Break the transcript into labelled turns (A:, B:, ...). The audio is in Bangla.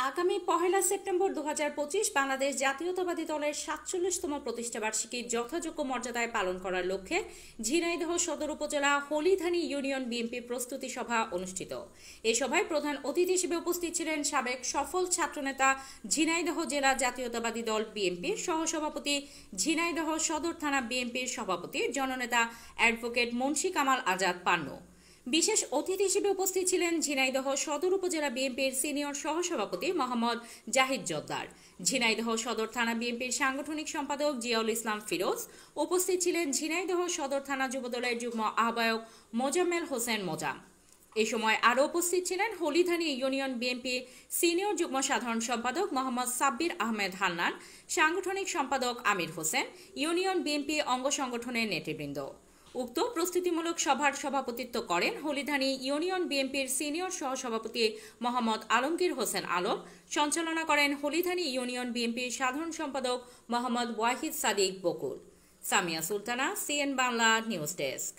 A: আগামী 1 সেপ্টেম্বর 2025 বাংলাদেশ জাতীয়তাবাদী দলের 47তম প্রতিষ্ঠাবার্ষিকী যথাযোগ্য মর্যাদায় পালন করার লক্ষ্যে ঝিনাইদহ সদর উপজেলা হলিধানী ইউনিয়ন বিএনপি প্রস্তুতি সভা অনুষ্ঠিত। এই সভায় প্রধান অতিথি হিসেবে উপস্থিত ছিলেন সাবেক সফল ছাত্রনেতা ঝিনাইদহ জেলা জাতীয়তাবাদী দল বিএনপির সহসভাপতি, ঝিনাইদহ সদর থানা বিএনপির সভাপতি জননেতা অ্যাডভোকেট মুন্সি কামাল আজাদ পান্নু। বিশেষ অতিথি হিসেবে উপস্থিত ছিলেন ঝিনাইদহ সদর উপজেলা বিএনপির সিনিয়র সহসভাপতি মোহাম্মদ জাহিদ জোদ্দার, ঝিনাইদহ সদর থানা বিএনপির সাংগঠনিক সম্পাদক জিয়াউল ইসলাম ফিরোজ। উপস্থিত ছিলেন ঝিনাইদহ সদর থানা যুবদলের যুগ্ম আহ্বায়ক মোজাম্মেল হোসেন মোজাম। এই সময় আরও উপস্থিত ছিলেন হলিধানী ইউনিয়ন বিএনপি সিনিয়র যুগ্ম সাধারণ সম্পাদক মোহাম্মদ সাব্বির আহমেদ হান্নান, সাংগঠনিক সম্পাদক আমির হোসেন, ইউনিয়ন বিএনপি অঙ্গ সংগঠনের নেতৃবৃন্দ। উক্ত প্রস্তুতিমূলক সভার সভাপতিত্ব করেন হলিধানী ইউনিয়ন বিএনপির সিনিয়র সহসভাপতি মোহাম্মদ আলমগীর হোসেন আলম। সঞ্চালনা করেন হলিধানী ইউনিয়ন বিএনপির সাধারণ সম্পাদক Mohammad Wahid Sadiq Bakul. Samia Sultana, CN Bangla news desk.